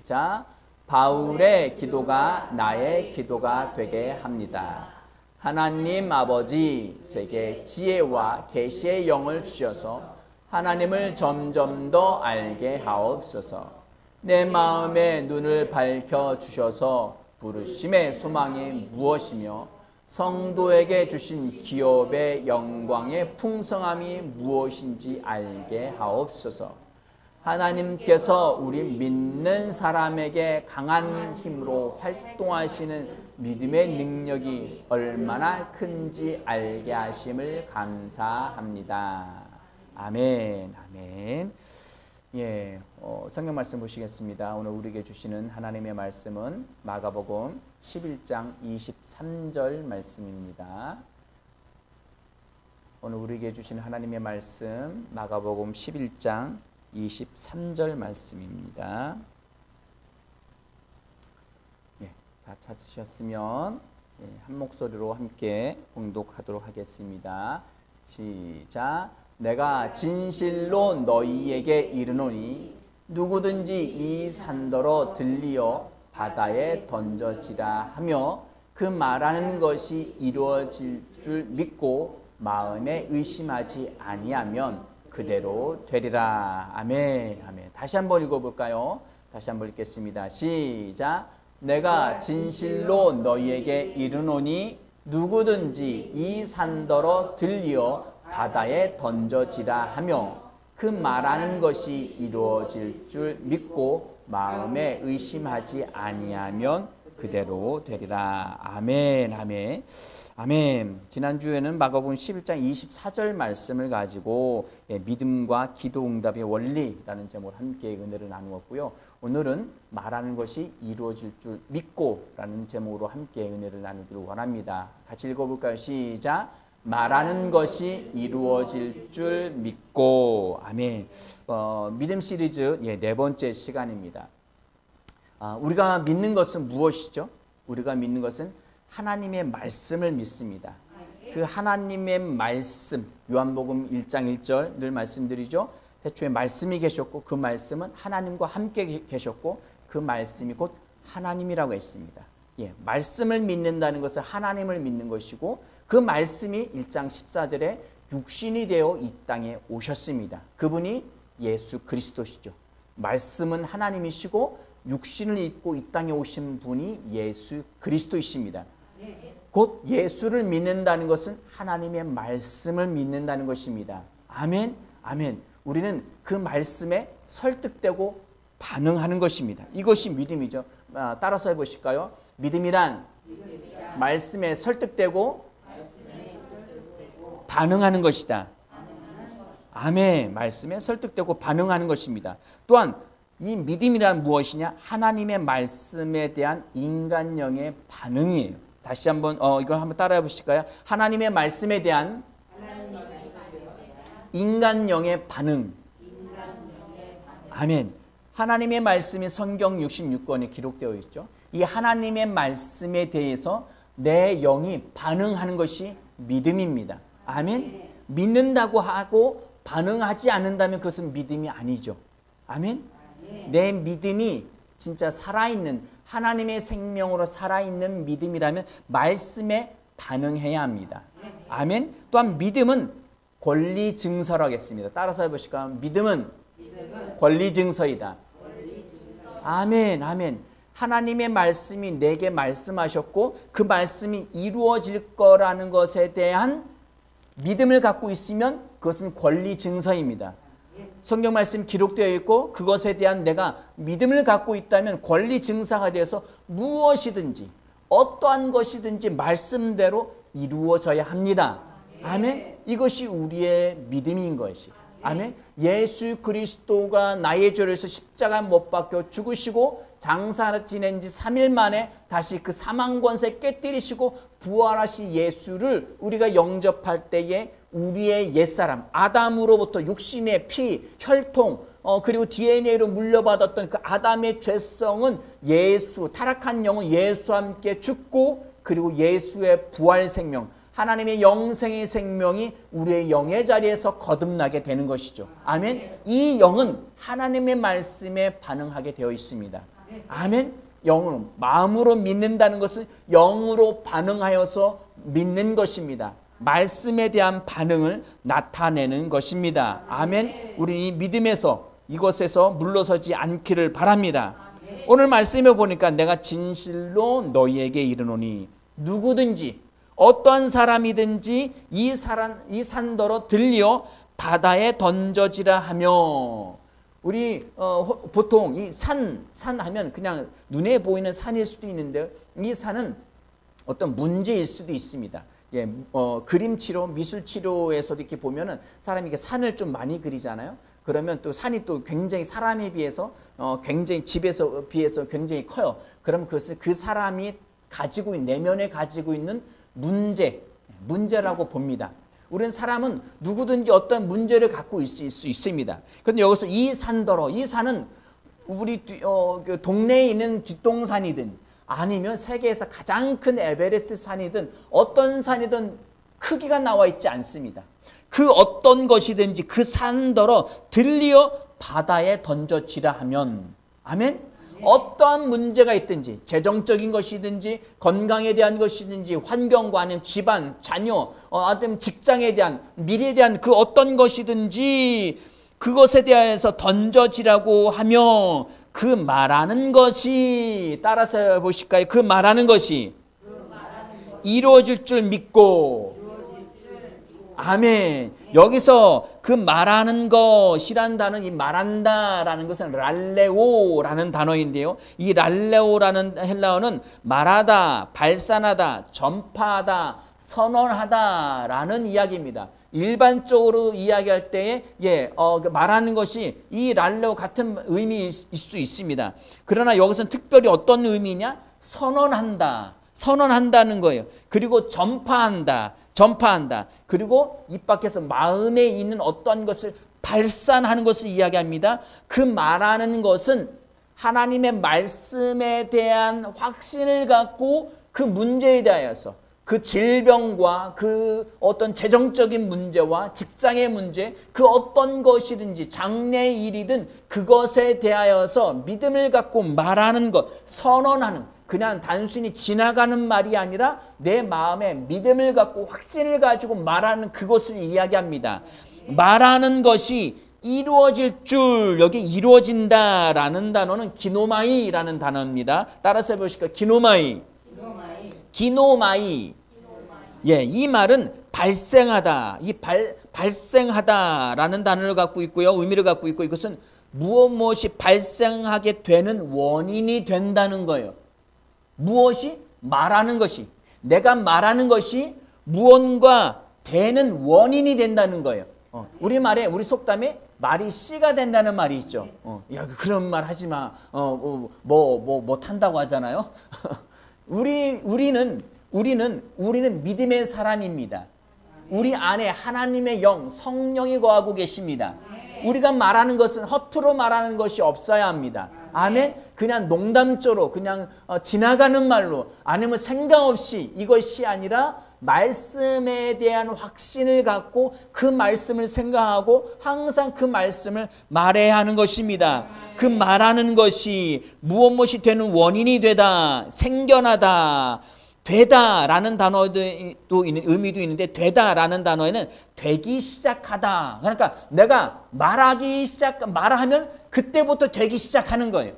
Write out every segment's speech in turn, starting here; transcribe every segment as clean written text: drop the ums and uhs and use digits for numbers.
시작. 바울의 기도가 나의 기도가 되게 합니다. 하나님 아버지, 제게 지혜와 계시의 영을 주셔서 하나님을 점점 더 알게 하옵소서. 내 마음의 눈을 밝혀 주셔서 부르심의 소망이 무엇이며 성도에게 주신 기업의 영광의 풍성함이 무엇인지 알게 하옵소서. 하나님께서 우리 믿는 사람에게 강한 힘으로 활동하시는 믿음의 능력이 얼마나 큰지 알게 하심을 감사합니다. 아멘. 아멘. 예, 성경 말씀 보시겠습니다. 오늘 우리에게 주시는 하나님의 말씀은 마가복음 11장 23절 말씀입니다. 오늘 우리에게 주시는 하나님의 말씀 마가복음 11장 23절 말씀입니다. 예, 다 찾으셨으면 한 목소리로 함께 봉독하도록 하겠습니다. 시작. 내가 진실로 너희에게 이르노니 누구든지 이 산더러 들리어 바다에 던져지라 하며 그 말하는 것이 이루어질 줄 믿고 마음에 의심하지 아니하면 그대로 되리라. 아멘. 아멘. 다시 한번 읽어볼까요? 다시 한번 읽겠습니다. 시작. 내가 진실로 너희에게 이르노니 누구든지 이 산더러 들리어 바다에 던져지라 하며 그 말하는 것이 이루어질 줄 믿고 마음에 의심하지 아니하면 그대로 되리라. 아멘. 아멘. 아멘. 지난주에는 마가복음 11장 24절 말씀을 가지고 믿음과 기도 응답의 원리라는 제목으로 함께 은혜를 나누었고요. 오늘은 말하는 것이 이루어질 줄 믿고라는 제목으로 함께 은혜를 나누기를 원합니다. 같이 읽어볼까요? 시작. 말하는 것이 이루어질 줄 믿고. 아멘. 믿음 시리즈 네 번째 시간입니다. 우리가 믿는 것은 무엇이죠? 우리가 믿는 것은 하나님의 말씀을 믿습니다. 그 하나님의 말씀, 요한복음 1장 1절 늘 말씀드리죠. 태초에 말씀이 계셨고 그 말씀은 하나님과 함께 계셨고 그 말씀이 곧 하나님이라고 했습니다. 예, 말씀을 믿는다는 것은 하나님을 믿는 것이고 그 말씀이 1장 14절에 육신이 되어 이 땅에 오셨습니다. 그분이 예수 그리스도시죠. 말씀은 하나님이시고 육신을 입고 이 땅에 오신 분이 예수 그리스도이십니다. 곧 예수를 믿는다는 것은 하나님의 말씀을 믿는다는 것입니다. 아멘. 아멘. 우리는 그 말씀에 설득되고 반응하는 것입니다. 이것이 믿음이죠. 따라서 해보실까요? 믿음이란 말씀에 설득되고 반응하는 것이다. 아멘. 말씀에 설득되고 반응하는 것입니다. 또한 이 믿음이란 무엇이냐? 하나님의 말씀에 대한 인간형의 반응이에요. 다시 한번 이거 한번 따라해 보실까요? 하나님의 말씀에 대한 인간형의 반응. 아멘. 하나님의 말씀이 성경 66권에 기록되어 있죠. 이 하나님의 말씀에 대해서 내 영이 반응하는 것이 믿음입니다. 아멘. 믿는다고 하고 반응하지 않는다면 그것은 믿음이 아니죠. 아멘. 내 믿음이 진짜 살아있는 하나님의 생명으로 살아있는 믿음이라면 말씀에 반응해야 합니다. 아멘. 또한 믿음은 권리 증서라고 했습니다. 따라서 해보실까요? 믿음은 권리 증서이다. 아멘. 아멘. 하나님의 말씀이 내게 말씀하셨고 그 말씀이 이루어질 거라는 것에 대한 믿음을 갖고 있으면 그것은 권리 증서입니다. 성경 말씀 기록되어 있고 그것에 대한 내가 믿음을 갖고 있다면 권리 증서가 되어서 무엇이든지 어떠한 것이든지 말씀대로 이루어져야 합니다. 아멘. 이것이 우리의 믿음인 것이. 아멘. 예수 그리스도가 나의 죄를 위해서 십자가 못 박혀 죽으시고 장사 지낸 지 3일 만에 다시 그 사망 권세 깨뜨리시고 부활하신 예수를 우리가 영접할 때에 우리의 옛사람 아담으로부터 육신의 피, 혈통 그리고 DNA로 물려받았던 그 아담의 죄성은 예수, 타락한 영은 예수와 함께 죽고 그리고 예수의 부활 생명, 하나님의 영생의 생명이 우리의 영의 자리에서 거듭나게 되는 것이죠. 아멘. 이 영은 하나님의 말씀에 반응하게 되어 있습니다. 아멘. 영으로, 마음으로 믿는다는 것은 영으로 반응하여서 믿는 것입니다. 말씀에 대한 반응을 나타내는 것입니다. 아멘. 우리 이 믿음에서 이것에서 물러서지 않기를 바랍니다. 오늘 말씀에 보니까 내가 진실로 너희에게 이르노니, 누구든지 어떤 사람이든지 이 산더러 들려 바다에 던져지라 하며, 우리 보통 이 산 하면 그냥 눈에 보이는 산일 수도 있는데, 이 산은 어떤 문제일 수도 있습니다. 예, 그림치료, 미술치료에서도 이렇게 보면은 사람이 이렇게 산을 좀 많이 그리잖아요. 그러면 또 산이 또 굉장히 사람에 비해서 굉장히 집에서 비해서 굉장히 커요. 그럼 그것을 그 사람이 가지고 있는, 내면에 가지고 있는 문제라고 봅니다. 우리는 사람은 누구든지 어떤 문제를 갖고 있을 수 있습니다. 그런데 여기서 이 산더러, 이 산은 우리 동네에 있는 뒷동산이든 아니면 세계에서 가장 큰 에베레스트 산이든 어떤 산이든 크기가 나와 있지 않습니다. 그 어떤 것이든지 그 산더러 들리어 바다에 던져지라 하면, 아멘? 어떠한 문제가 있든지, 재정적인 것이든지 건강에 대한 것이든지 환경과 아니면 집안, 자녀, 아니면 직장에 대한, 미래에 대한 그 어떤 것이든지 그것에 대해서 던져지라고 하며, 그 말하는 것이, 따라서 보실까요? 그 말하는 것이 이루어질 줄 믿고. 아멘. 여기서 그 말하는 것이란 단어는, 이 말한다라는 것은 랄레오라는 단어인데요. 이 랄레오라는 헬라어는 말하다, 발산하다, 전파하다, 선언하다라는 이야기입니다. 일반적으로 이야기할 때에 말하는 것이 이 랄레오 같은 의미일 수 있습니다. 그러나 여기서는 특별히 어떤 의미냐? 선언한다는 거예요. 그리고 전파한다. 그리고 입 밖에서 마음에 있는 어떤 것을 발산하는 것을 이야기합니다. 그 말하는 것은 하나님의 말씀에 대한 확신을 갖고 그 문제에 대하여서, 그 질병과 그 어떤 재정적인 문제와 직장의 문제, 그 어떤 것이든지 장래의 일이든 그것에 대하여서 믿음을 갖고 말하는 것, 선언하는, 그냥 단순히 지나가는 말이 아니라 내 마음에 믿음을 갖고 확신을 가지고 말하는 그것을 이야기합니다. 말하는 것이 이루어질 줄, 여기 이루어진다라는 단어는 기노마이라는 단어입니다. 따라서 해보실까요? 기노마이. 예, 이 말은 발생하다, 발생하다라는 단어를 갖고 있고요, 의미를 갖고 있고, 이것은 무엇이 발생하게 되는 원인이 된다는 거예요. 무엇이? 말하는 것이, 내가 말하는 것이 무언가 되는 원인이 된다는 거예요. 우리말에, 우리 속담에 말이 씨가 된다는 말이 있죠. 야, 그런 말 하지 마. 뭐 탄다고 하잖아요. 우리는 믿음의 사람입니다. 우리 안에 하나님의 영, 성령이 거하고 계십니다. 우리가 말하는 것은 허투루 말하는 것이 없어야 합니다. 아멘. 그냥 농담조로, 그냥 지나가는 말로, 아니면 생각 없이, 이것이 아니라 말씀에 대한 확신을 갖고 그 말씀을 생각하고 항상 그 말씀을 말해야 하는 것입니다. 그 말하는 것이 무엇이 되는 원인이 되다, 생겨나다, 되다라는 단어도 있는, 의미도 있는데, 되다라는 단어에는 되기 시작하다. 그러니까 내가 말하면 그때부터 되기 시작하는 거예요.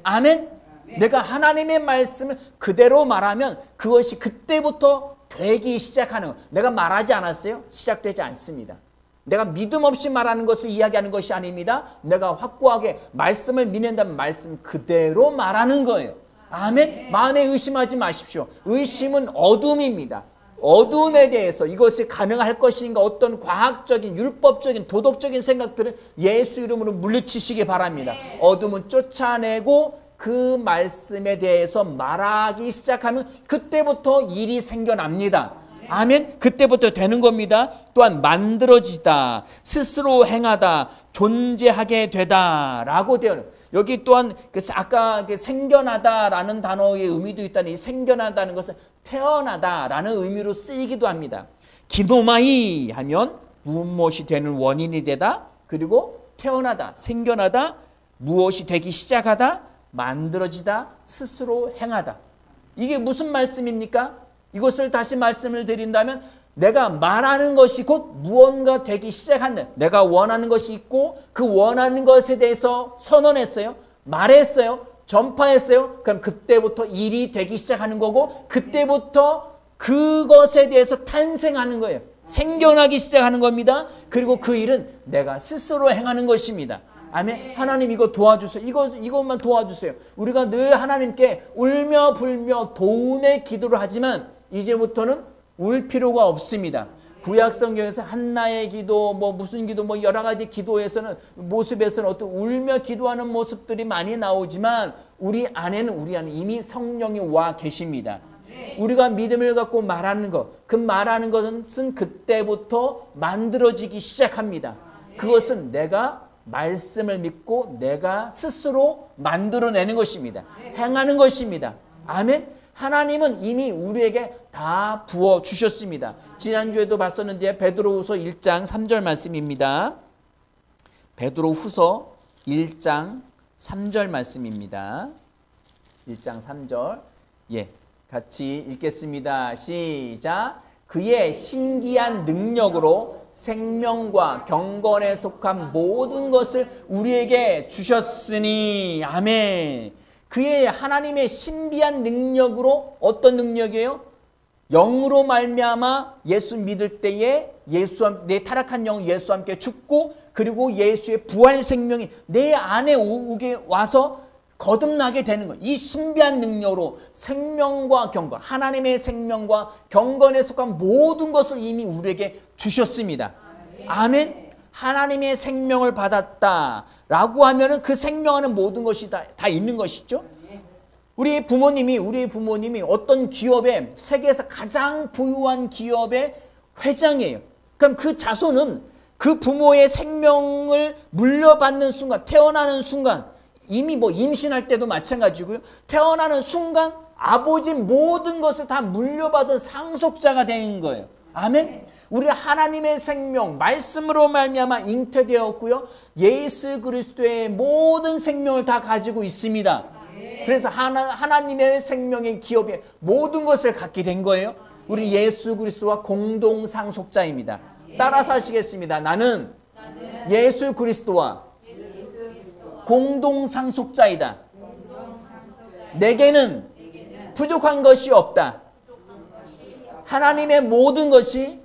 아멘? 내가 하나님의 말씀을 그대로 말하면 그것이 그때부터 되기 시작하는 거예요. 내가 말하지 않았어요? 시작되지 않습니다. 내가 믿음 없이 말하는 것을 이야기하는 것이 아닙니다. 내가 확고하게 말씀을 믿는다면 말씀 그대로 말하는 거예요. 아멘. 마음에 의심하지 마십시오. 의심은 어둠입니다. 어둠에 대해서 이것이 가능할 것인가, 어떤 과학적인, 율법적인, 도덕적인 생각들은 예수 이름으로 물리치시기 바랍니다. 어둠은 쫓아내고 그 말씀에 대해서 말하기 시작하면 그때부터 일이 생겨납니다. 아멘. 그때부터 되는 겁니다. 또한 만들어지다, 스스로 행하다, 존재하게 되다라고 되어요. 여기 또한 아까 생겨나다라는 단어의 의미도 있다는, 이 생겨나다는 것은 태어나다라는 의미로 쓰이기도 합니다. 기노마이 하면 무엇이 되는 원인이 되다, 그리고 태어나다, 생겨나다, 무엇이 되기 시작하다, 만들어지다, 스스로 행하다. 이게 무슨 말씀입니까? 이것을 다시 말씀을 드린다면 내가 말하는 것이 곧 무언가 되기 시작한다. 내가 원하는 것이 있고 그 원하는 것에 대해서 선언했어요. 말했어요. 전파했어요. 그럼 그때부터 일이 되기 시작하는 거고 그때부터 그것에 대해서 탄생하는 거예요. 생겨나기 시작하는 겁니다. 그리고 그 일은 내가 스스로 행하는 것입니다. 아멘. 하나님 이거 도와주세요. 이것만 도와주세요. 우리가 늘 하나님께 울며 불며 도움의 기도를 하지만 이제부터는 울 필요가 없습니다. 구약 성경에서 한나의 기도, 무슨 기도, 여러 가지 기도에서는 모습에서는 어떤 울며 기도하는 모습들이 많이 나오지만 우리 안에는 이미 성령이 와 계십니다. 우리가 믿음을 갖고 말하는 것, 그 말하는 것은 그때부터 만들어지기 시작합니다. 그것은 내가 말씀을 믿고 내가 스스로 만들어내는 것입니다. 행하는 것입니다. 아멘. 하나님은 이미 우리에게 다 부어주셨습니다. 지난주에도 봤었는데 베드로후서 1장 3절 말씀입니다. 베드로후서 1장 3절 말씀입니다. 1장 3절 같이 읽겠습니다. 시작. 그의 신기한 능력으로 생명과 경건에 속한 모든 것을 우리에게 주셨으니 아멘. 그의 하나님의 신비한 능력으로 어떤 능력이에요? 영으로 말미암아 예수 믿을 때에 내 타락한 영 예수와 함께 죽고 그리고 예수의 부활 생명이 내 안에 오게 와서 거듭나게 되는 것. 이 신비한 능력으로 생명과 경건, 하나님의 생명과 경건에 속한 모든 것을 이미 우리에게 주셨습니다. 아멘. 하나님의 생명을 받았다라고 하면은 그 생명하는 모든 것이 다 있는 것이죠. 우리 부모님이 어떤 기업의 세계에서 가장 부유한 기업의 회장이에요. 그럼 그 자손은 그 부모의 생명을 물려받는 순간, 태어나는 순간, 이미 임신할 때도 마찬가지고요. 태어나는 순간 아버지 모든 것을 다 물려받은 상속자가 되는 거예요. 아멘. 우리 하나님의 생명, 말씀으로 말미암아 잉태되었고요. 예수 그리스도의 모든 생명을 다 가지고 있습니다. 그래서 하나님의 생명의 기업에 모든 것을 갖게 된 거예요. 우리 예수 그리스도와 공동 상속자입니다. 따라서 하시겠습니다. 나는 예수 그리스도와 공동 상속자이다. 내게는 부족한 것이 없다. 하나님의 모든 것이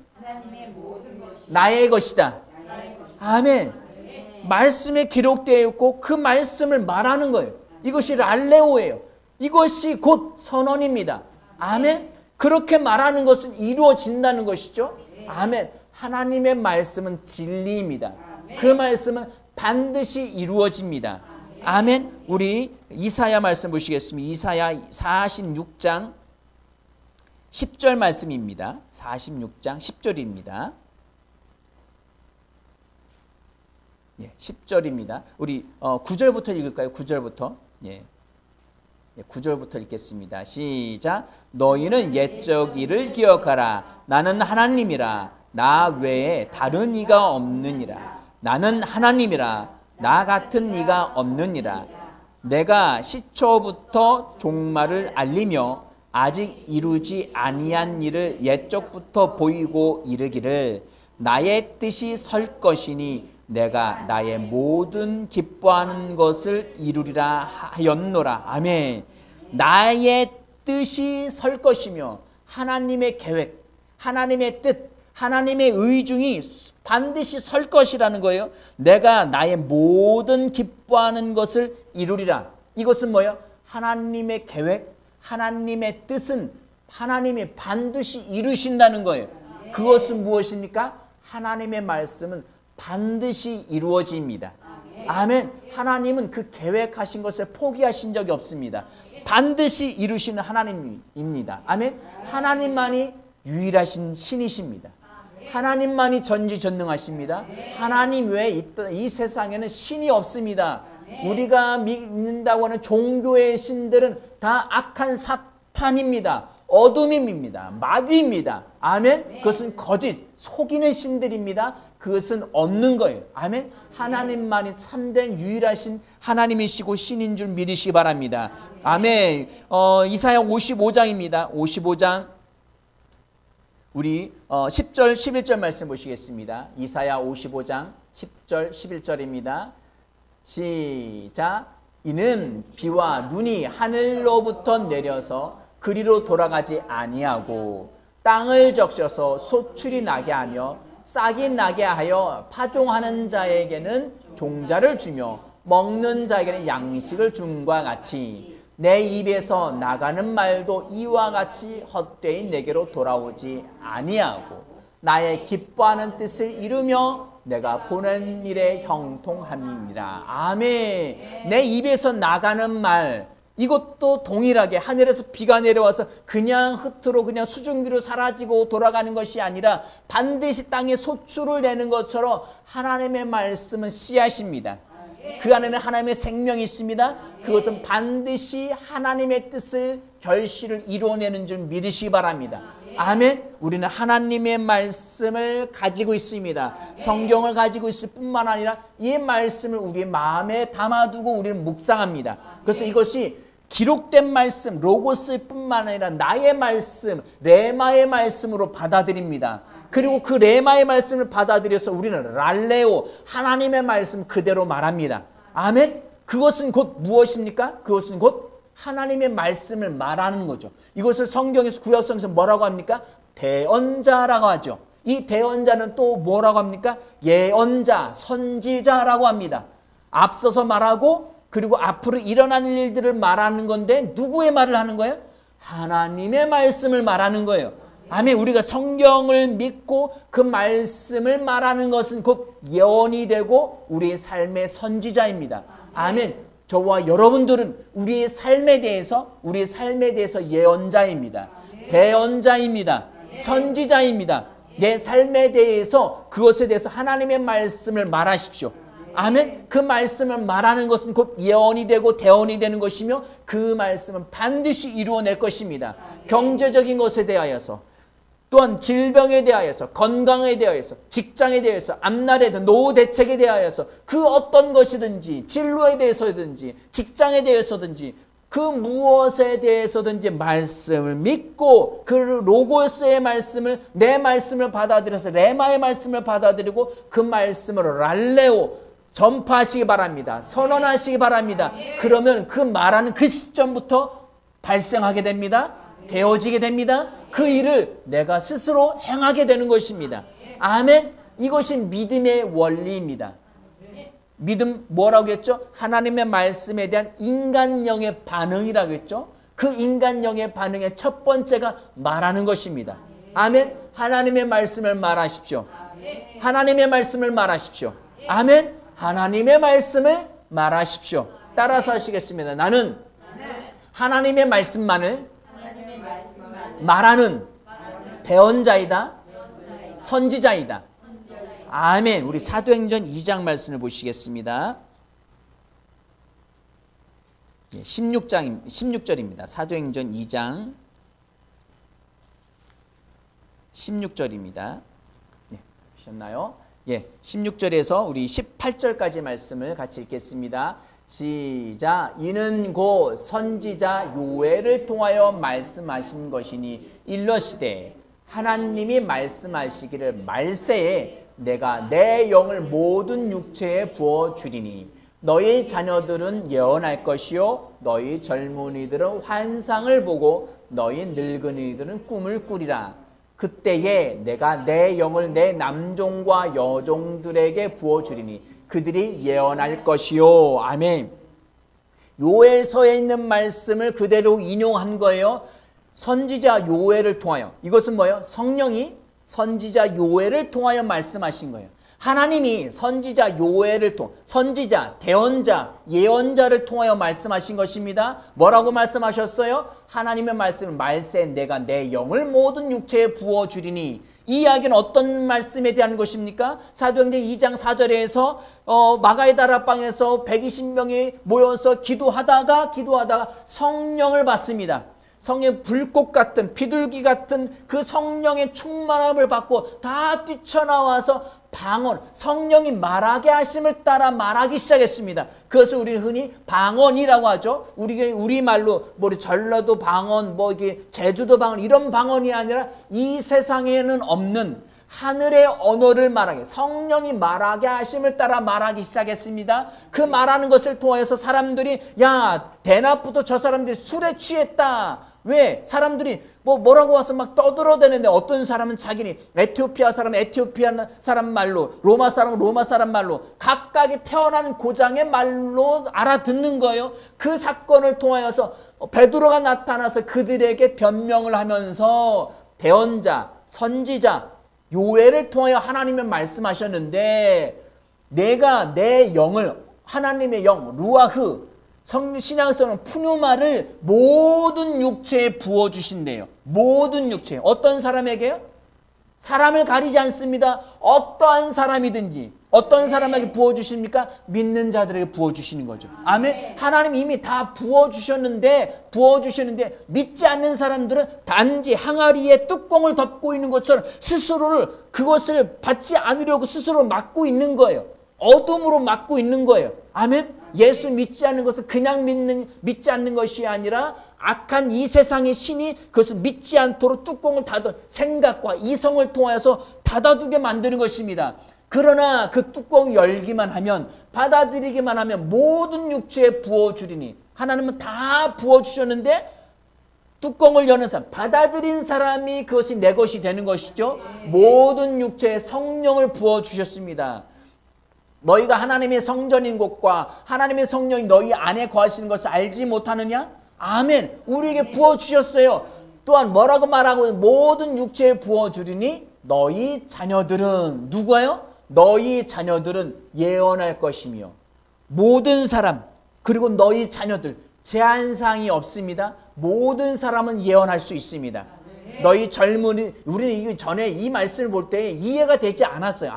나의 것이다. 아멘. 말씀에 기록되어 있고 그 말씀을 말하는 거예요. 이것이 랄레오예요. 이것이 곧 선언입니다. 아멘. 그렇게 말하는 것은 이루어진다는 것이죠. 아멘. 하나님의 말씀은 진리입니다. 그 말씀은 반드시 이루어집니다. 아멘. 우리 이사야 말씀 보시겠습니다. 이사야 46장 10절 말씀입니다. 46장 10절입니다. 10절입니다. 우리 9절부터 읽을까요? 9절부터. 9절부터 읽겠습니다. 시작. 너희는 옛적 일을 기억하라. 나는 하나님이라. 나 외에 다른 이가 없느니라. 나는 하나님이라. 나 같은 이가 없느니라. 내가 시초부터 종말을 알리며 아직 이루지 아니한 일을 옛적부터 보이고 이르기를 나의 뜻이 설 것이니 내가 나의 모든 기뻐하는 것을 이루리라 하였노라. 아멘. 나의 뜻이 설 것이며 하나님의 계획, 하나님의 뜻, 하나님의 의중이 반드시 설 것이라는 거예요. 내가 나의 모든 기뻐하는 것을 이루리라. 이것은 뭐예요? 하나님의 계획, 하나님의 뜻은 하나님이 반드시 이루신다는 거예요. 그것은 무엇입니까? 하나님의 말씀은 반드시 이루어집니다. 아멘. 하나님은 그 계획하신 것을 포기하신 적이 없습니다. 반드시 이루시는 하나님입니다. 아멘. 하나님만이 유일하신 신이십니다. 하나님만이 전지전능하십니다. 하나님 외에 이 세상에는 신이 없습니다. 우리가 믿는다고 하는 종교의 신들은 다 악한 사탄입니다. 어둠입니다. 마귀입니다. 아멘. 그것은 거짓, 속이는 신들입니다. 그것은 없는 거예요. 아멘. 하나님만이 참된 유일하신 하나님이시고 신인 줄 믿으시기 바랍니다. 아멘. 이사야 55장입니다. 55장 우리 10절 11절 말씀 보시겠습니다. 이사야 55장 10절 11절입니다. 시작. 이는 비와 눈이 하늘로부터 내려서 그리로 돌아가지 아니하고 땅을 적셔서 소출이 나게 하며 싹이 나게 하여 파종하는 자에게는 종자를 주며 먹는 자에게는 양식을 줌과 같이 내 입에서 나가는 말도 이와 같이 헛되이 내게로 돌아오지 아니하고 나의 기뻐하는 뜻을 이루며 내가 보낸 일에 형통함이니라. 아멘. 내 입에서 나가는 말, 이것도 동일하게 하늘에서 비가 내려와서 그냥 흩으로 그냥 수증기로 사라지고 돌아가는 것이 아니라 반드시 땅에 소출을 내는 것처럼 하나님의 말씀은 씨앗입니다. 그 안에는 하나님의 생명이 있습니다. 그것은 반드시 하나님의 뜻을 결실을 이루어내는 줄 믿으시기 바랍니다. 아멘. 우리는 하나님의 말씀을 가지고 있습니다. 성경을 가지고 있을 뿐만 아니라 이 말씀을 우리의 마음에 담아두고 우리는 묵상합니다. 그래서 이것이 기록된 말씀, 로고스일 뿐만 아니라 나의 말씀, 레마의 말씀으로 받아들입니다. 그리고 그 레마의 말씀을 받아들여서 우리는 랄레오, 하나님의 말씀 그대로 말합니다. 아멘. 그것은 곧 무엇입니까? 그것은 곧 하나님의 말씀을 말하는 거죠. 이것을 성경에서 구약성에서 뭐라고 합니까? 대언자라고 하죠. 이 대언자는 또 뭐라고 합니까? 예언자, 선지자라고 합니다. 앞서서 말하고 그리고 앞으로 일어날 일들을 말하는 건데 누구의 말을 하는 거예요? 하나님의 말씀을 말하는 거예요. 아멘. 우리가 성경을 믿고 그 말씀을 말하는 것은 곧 예언이 되고 우리의 삶의 선지자입니다. 아멘. 저와 여러분들은 우리의 삶에 대해서 예언자입니다. 대언자입니다. 선지자입니다. 내 삶에 대해서 그것에 대해서 하나님의 말씀을 말하십시오. 아멘. 그 말씀을 말하는 것은 곧 예언이 되고 대언이 되는 것이며 그 말씀은 반드시 이루어낼 것입니다. 경제적인 것에 대하여서 또한 질병에 대하여서 건강에 대하여서 직장에 대해서 앞날에 대한 노후 대책에 대하여서 그 어떤 것이든지 진로에 대해서든지 직장에 대해서든지 그 무엇에 대해서든지 말씀을 믿고 그 로고스의 말씀을 내 말씀을 받아들여서 레마의 말씀을 받아들이고 그 말씀을 랄레오 전파하시기 바랍니다. 선언하시기 바랍니다. 그러면 그 말하는 그 시점부터 발생하게 됩니다. 되어지게 됩니다. 그 일을 내가 스스로 행하게 되는 것입니다. 아멘. 이것이 믿음의 원리입니다. 믿음 뭐라고 했죠? 하나님의 말씀에 대한 인간령의 반응이라고 했죠. 그 인간령의 반응의 첫 번째가 말하는 것입니다. 아멘. 하나님의 말씀을 말하십시오. 하나님의 말씀을 말하십시오. 아멘. 하나님의 말씀을 말하십시오. 따라서 하시겠습니다. 나는 하나님의 말씀만을 말하는 대언자이다. 선지자이다. 아멘. 우리 사도행전 2장 말씀을 보시겠습니다. 16절입니다. 사도행전 2장 16절입니다. 네, 보셨나요? 16절에서 우리 18절까지 말씀을 같이 읽겠습니다. 시작. 이는 곧 선지자 요엘을 통하여 말씀하신 것이니 일러시되 하나님이 말씀하시기를 말세에 내가 내 영을 모든 육체에 부어주리니 너희 자녀들은 예언할 것이요 너희 젊은이들은 환상을 보고 너희 늙은이들은 꿈을 꾸리라. 그때에 내가 내 영을 내 남종과 여종들에게 부어주리니 그들이 예언할 것이요. 아멘. 요엘서에 있는 말씀을 그대로 인용한 거예요. 선지자 요엘을 통하여. 이것은 뭐예요? 성령이 선지자 요엘을 통하여 말씀하신 거예요. 하나님이 선지자 요엘을 선지자, 대언자, 예언자를 통하여 말씀하신 것입니다. 뭐라고 말씀하셨어요? 하나님의 말씀은 말세 내가 내 영을 모든 육체에 부어주리니. 이 이야기는 어떤 말씀에 대한 것입니까? 사도행전 2장 4절에서 마가의 다락방에서 120명이 모여서 기도하다가 성령을 받습니다. 성령의 불꽃 같은 비둘기 같은 그 성령의 충만함을 받고 다 뛰쳐나와서 방언, 성령이 말하게 하심을 따라 말하기 시작했습니다. 그것을 우리는 흔히 방언이라고 하죠. 우리말로 뭐 전라도 방언, 뭐 이게 제주도 방언 이런 방언이 아니라 이 세상에는 없는 하늘의 언어를 말하게, 성령이 말하게 하심을 따라 말하기 시작했습니다. 그 말하는 것을 통해서 사람들이 야, 대낮부터 저 사람들이 술에 취했다. 왜? 사람들이 뭐라고 와서 막 떠들어대는데 어떤 사람은 자기니 에티오피아 사람 말로, 로마 사람 말로 각각의 태어난 고장의 말로 알아듣는 거예요. 그 사건을 통하여서 베드로가 나타나서 그들에게 변명을 하면서 대언자, 선지자, 요엘을 통하여 하나님은 말씀하셨는데 내가 내 영을, 하나님의 영, 루아흐, 신약성은 푸뉴마를 모든 육체에 부어주신대요. 모든 육체에. 어떤 사람에게요? 사람을 가리지 않습니다. 어떠한 사람이든지 어떤 사람에게 부어주십니까? 믿는 자들에게 부어주시는 거죠. 아멘. 하나님 이미 다 부어주셨는데 믿지 않는 사람들은 단지 항아리에 뚜껑을 덮고 있는 것처럼 스스로를 그것을 받지 않으려고 스스로 막고 있는 거예요. 어둠으로 막고 있는 거예요. 아멘. 예수 믿지 않는 것은 그냥 믿지 않는 것이 아니라 악한 이 세상의 신이 그것을 믿지 않도록 뚜껑을 닫은 생각과 이성을 통해서 닫아두게 만드는 것입니다. 그러나 그 뚜껑 열기만 하면, 받아들이기만 하면 모든 육체에 부어주리니, 하나님은 다 부어주셨는데 뚜껑을 여는 사람, 받아들인 사람이 그것이 내 것이 되는 것이죠. 모든 육체에 성령을 부어주셨습니다. 너희가 하나님의 성전인 곳과 하나님의 성령이 너희 안에 거하시는 것을 알지 못하느냐? 아멘. 우리에게 부어주셨어요. 또한 뭐라고 말하고, 모든 육체에 부어주리니 너희 자녀들은, 누구예요? 너희 자녀들은 예언할 것이며, 모든 사람, 그리고 너희 자녀들, 제한사항이 없습니다. 모든 사람은 예언할 수 있습니다. 너희 젊은이, 우리는 전에 이 말씀을 볼 때 이해가 되지 않았어요.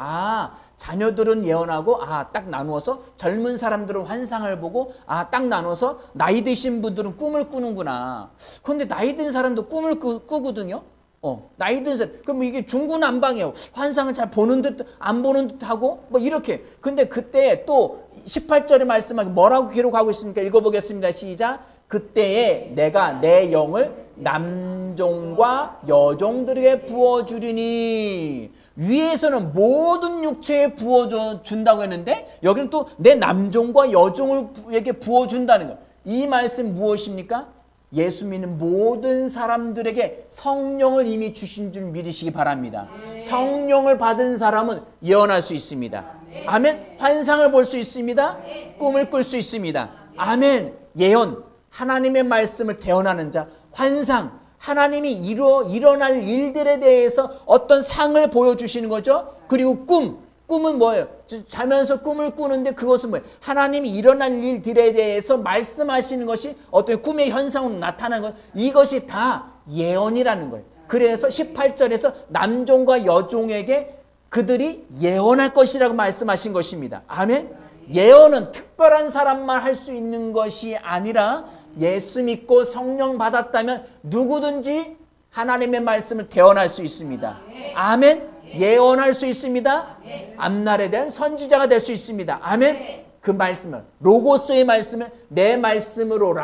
자녀들은 예언하고, 딱 나누어서 젊은 사람들은 환상을 보고, 딱 나눠서 나이 드신 분들은 꿈을 꾸는구나. 그런데 나이 든 사람도 꿈을 꾸거든요. 나이 든 사람. 그럼 이게 중구난방이에요. 환상은 잘 보는 듯, 안 보는 듯 하고, 뭐 이렇게. 근데 그때 또 18절에 말씀하기 뭐라고 기록하고 있습니까? 읽어보겠습니다. 시작. 그때에 내가 내 영을 남종과 여종들에게 부어주리니. 위에서는 모든 육체에 부어준다고 했는데 여기는 또 내 남종과 여종에게 부어준다는 거예요. 이 말씀 무엇입니까? 예수 믿는 모든 사람들에게 성령을 이미 주신 줄 믿으시기 바랍니다. 성령을 받은 사람은 예언할 수 있습니다. 아멘. 환상을 볼 수 있습니다. 꿈을 꿀 수 있습니다. 아멘. 예언, 하나님의 말씀을 대언하는 자, 환상, 하나님이 일어날 일들에 대해서 어떤 상을 보여주시는 거죠. 그리고 꿈은 뭐예요? 자면서 꿈을 꾸는데 그것은 뭐예요? 하나님이 일어날 일들에 대해서 말씀하시는 것이 어떤 꿈의 현상으로 나타나는 것, 이것이 다 예언이라는 거예요. 그래서 18절에서 남종과 여종에게 그들이 예언할 것이라고 말씀하신 것입니다. 아멘. 예언은 특별한 사람만 할 수 있는 것이 아니라 예수 믿고 성령 받았다면 누구든지 하나님의 말씀을 대언할 수 있습니다. 아멘. 예언할 수 있습니다. 앞날에 대한 선지자가 될 수 있습니다. 아멘. 그 말씀을, 로고스의 말씀을 내 말씀으로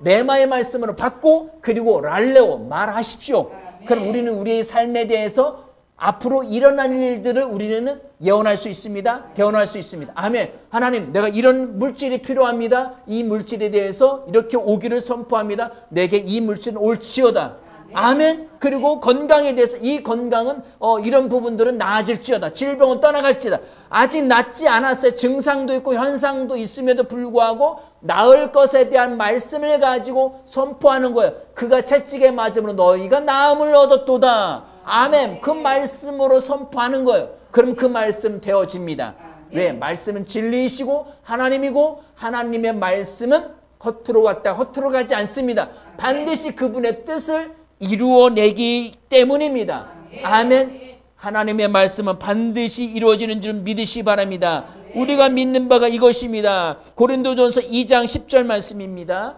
레마의 말씀으로 받고, 그리고 랄레오 말하십시오. 그럼 우리는 우리의 삶에 대해서 앞으로 일어날 일들을 우리는 예언할 수 있습니다. 대언할 수 있습니다. 아멘. 하나님, 내가 이런 물질이 필요합니다. 이 물질에 대해서 이렇게 오기를 선포합니다. 내게 이 물질은 올지어다. 아멘. 그리고 건강에 대해서, 이 건강은 이런 부분들은 나아질지어다. 질병은 떠나갈지다. 아직 낫지 않았어요. 증상도 있고 현상도 있음에도 불구하고 나을 것에 대한 말씀을 가지고 선포하는 거예요. 그가 채찍에 맞음으로 너희가 나음을 얻었도다. 아멘. 그 말씀으로 선포하는 거예요. 그럼 그 말씀 되어집니다. 왜? 말씀은 진리이시고 하나님이고, 하나님의 말씀은 겉으로 왔다 겉으로 가지 않습니다. 반드시 그분의 뜻을 이루어내기 때문입니다. 아멘. 하나님의 말씀은 반드시 이루어지는 줄 믿으시 바랍니다. 우리가 믿는 바가 이것입니다. 고린도전서 2장 10절 말씀입니다.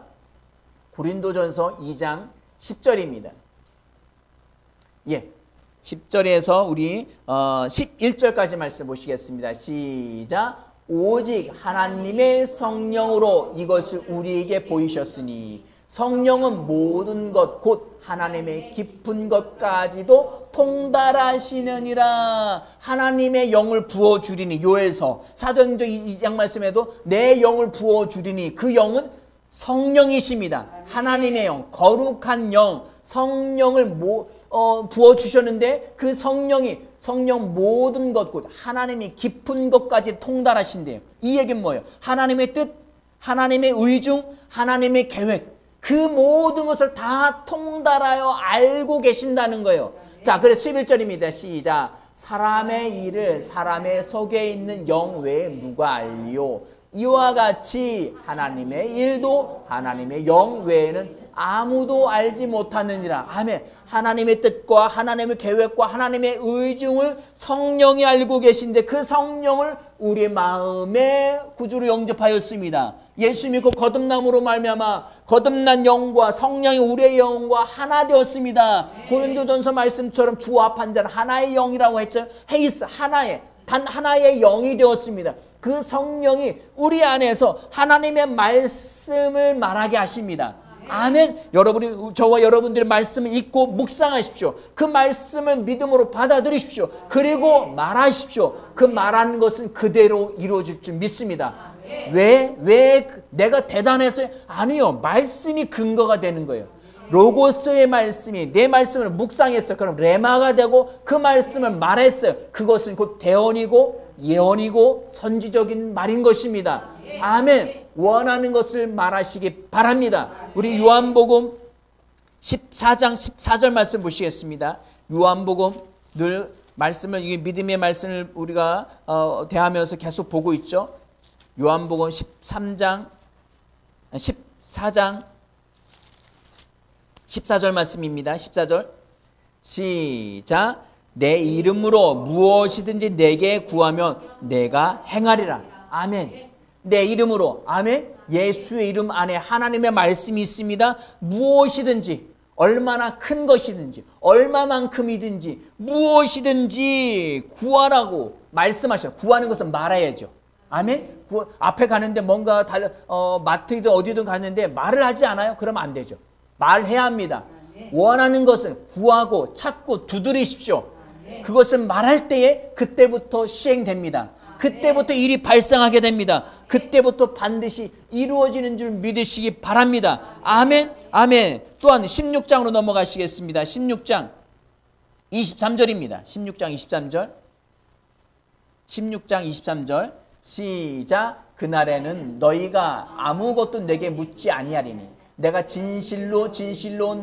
고린도전서 2장 10절입니다. 예, 10절에서 우리 11절까지 말씀 보시겠습니다. 시작. 오직 하나님의 성령으로 이것을 우리에게 보이셨으니 성령은 모든 것 곧 하나님의 깊은 것까지도 통달하시느니라. 하나님의 영을 부어주리니, 요엘서 사도행전 2장 말씀에도 내 영을 부어주리니, 그 영은 성령이십니다. 하나님의 영, 거룩한 영, 성령을 부어주셨는데 그 성령 모든 것, 곧 하나님이 깊은 것까지 통달하신대요. 이 얘기는 뭐예요? 하나님의 뜻, 하나님의 의중, 하나님의 계획, 그 모든 것을 다 통달하여 알고 계신다는 거예요. 자, 그래서 11절입니다. 시작. 사람의 일을 사람의 속에 있는 영 외에 누가 알리요? 이와 같이 하나님의 일도 하나님의 영 외에는 아무도 알지 못하느니라. 아멘. 하나님의 뜻과 하나님의 계획과 하나님의 의중을 성령이 알고 계신데 그 성령을 우리의 마음에 구주로 영접하였습니다. 예수 믿고 거듭남으로 말미암아 거듭난 영과 성령이 우리의 영과 하나 되었습니다. 고린도전서 말씀처럼 주와 합한 자는 하나의 영이라고 했죠. 헤이스, 하나의, 단 하나의 영이 되었습니다. 그 성령이 우리 안에서 하나님의 말씀을 말하게 하십니다. 아멘. 여러분이, 저와 여러분들의 말씀을 읽고 묵상하십시오. 그 말씀을 믿음으로 받아들이십시오. 그리고 말하십시오. 그 말하는 것은 그대로 이루어질 줄 믿습니다. 왜 내가 대단해서? 아니요. 말씀이 근거가 되는 거예요. 로고스의 말씀이 내 말씀을 묵상했어요. 그럼 레마가 되고 그 말씀을 말했어요. 그것은 곧 대언이고 예언이고 선지적인 말인 것입니다. 아멘. 원하는 것을 말하시기 바랍니다. 우리 요한복음 14장 14절 말씀 보시겠습니다. 요한복음 늘 말씀을, 이게 믿음의 말씀을 우리가 대하면서 계속 보고 있죠. 요한복음 14장 14절 말씀입니다. 14절 시작. 내 이름으로 무엇이든지 내게 구하면 내가 행하리라. 아멘. 내 이름으로, 아멘. 예수의 이름 안에 하나님의 말씀이 있습니다. 무엇이든지, 얼마나 큰 것이든지, 얼마만큼이든지 무엇이든지 구하라고 말씀하셔요. 구하는 것은 말해야죠. 아멘. 앞에 가는데 뭔가 마트이든 어디든 갔는데 말을 하지 않아요? 그러면 안 되죠. 말해야 합니다. 원하는 것은 구하고 찾고 두드리십시오. 그것을 말할 때에 그때부터 시행됩니다. 그때부터 일이 발생하게 됩니다. 그때부터 반드시 이루어지는 줄 믿으시기 바랍니다. 아멘. 아멘. 또한 16장으로 넘어가시겠습니다. 16장 23절입니다. 16장 23절. 16장 23절. 시작. 그날에는 너희가 아무것도 내게 묻지 아니하리니 내가 진실로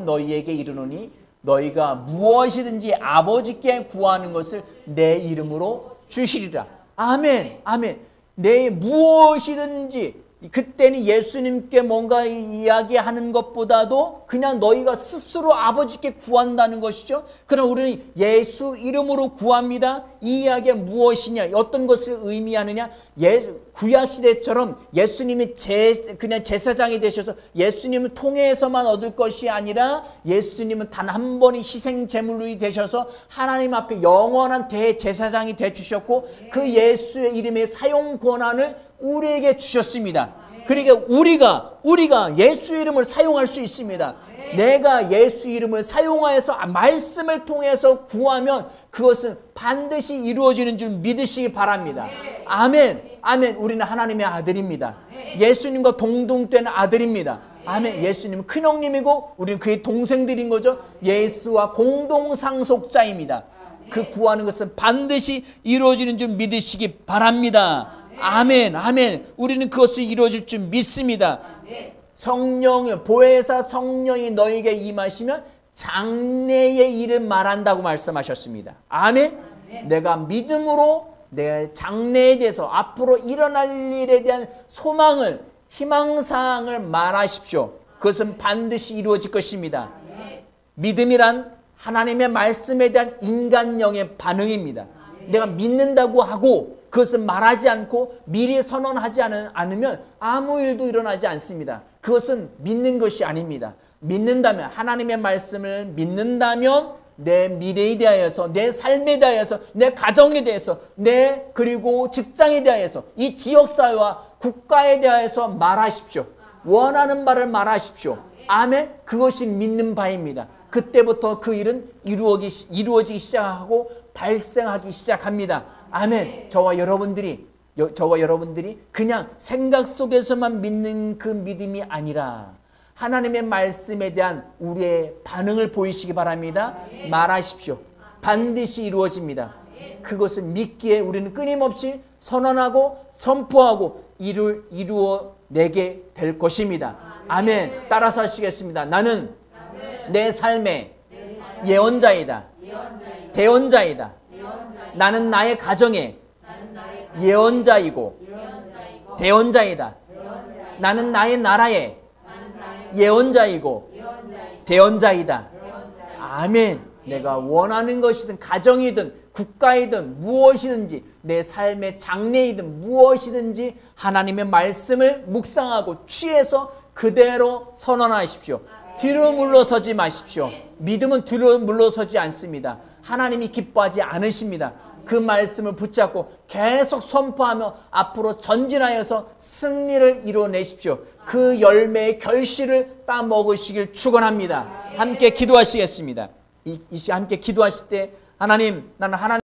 너희에게 이르노니 너희가 무엇이든지 아버지께 구하는 것을 내 이름으로 주시리라. 아멘. 아멘. 내 무엇이든지, 그때는 예수님께 뭔가 이야기하는 것보다도 그냥 너희가 스스로 아버지께 구한다는 것이죠. 그럼 우리는 예수 이름으로 구합니다. 이 이야기가 무엇이냐, 어떤 것을 의미하느냐. 구약시대처럼 예수님이 그냥 제사장이 되셔서 예수님을 통해서만 얻을 것이 아니라 예수님은 단 한 번의 희생제물이 되셔서 하나님 앞에 영원한 대제사장이 되주셨고 그 예수의 이름의 사용 권한을 우리에게 주셨습니다. 그러니까 우리가 예수 이름을 사용할 수 있습니다. 내가 예수 이름을 사용하여서 말씀을 통해서 구하면 그것은 반드시 이루어지는 줄 믿으시기 바랍니다. 아멘. 아멘. 우리는 하나님의 아들입니다. 예수님과 동등된 아들입니다. 아멘. 예수님은 큰형님이고 우리는 그의 동생들인 거죠. 예수와 공동상속자입니다. 그 구하는 것은 반드시 이루어지는 줄 믿으시기 바랍니다. 아멘. 아멘. 우리는 그것이 이루어질 줄 믿습니다. 성령이, 보혜사 성령이 너에게 임하시면 장래의 일을 말한다고 말씀하셨습니다. 아멘. 내가 믿음으로 내 장래에 대해서 앞으로 일어날 일에 대한 소망을, 희망사항을 말하십시오. 그것은 반드시 이루어질 것입니다. 믿음이란 하나님의 말씀에 대한 인간형의 반응입니다. 내가 믿는다고 하고 그것은 말하지 않고 미리 선언하지 않으면 아무 일도 일어나지 않습니다. 그것은 믿는 것이 아닙니다. 믿는다면, 하나님의 말씀을 믿는다면 내 미래에 대하여서, 내 삶에 대하여서, 내 가정에 대해서, 그리고 직장에 대하여서, 이 지역사회와 국가에 대하여서 말하십시오. 원하는 말을 말하십시오. 아멘. 그것이 믿는 바입니다. 그때부터 그 일은 이루어지기 시작하고 발생하기 시작합니다. 아멘. 저와 여러분들이 그냥 생각 속에서만 믿는 그 믿음이 아니라 하나님의 말씀에 대한 우리의 반응을 보이시기 바랍니다. 말하십시오. 반드시 이루어집니다. 그것을 믿기에 우리는 끊임없이 선언하고 선포하고 이루어내게 될 것입니다. 아멘. 따라서 하시겠습니다. 나는 내 삶의 예언자이다. 대언자이다. 나는 나의 가정의 예언자이고 대언자이다. 나는 나의 나라의 예언자이고 대언자이다. 아멘. 내가 원하는 것이든 가정이든 국가이든 무엇이든지 내 삶의 장래이든 무엇이든지 하나님의 말씀을 묵상하고 취해서 그대로 선언하십시오. 뒤로 물러서지 마십시오. 믿음은 뒤로 물러서지 않습니다. 하나님이 기뻐하지 않으십니다. 그 말씀을 붙잡고 계속 선포하며 앞으로 전진하여서 승리를 이루어내십시오. 그 열매의 결실을 따먹으시길 축원합니다. 함께 기도하시겠습니다. 이 시간 함께 기도하실 때 하나님, 나는 하나님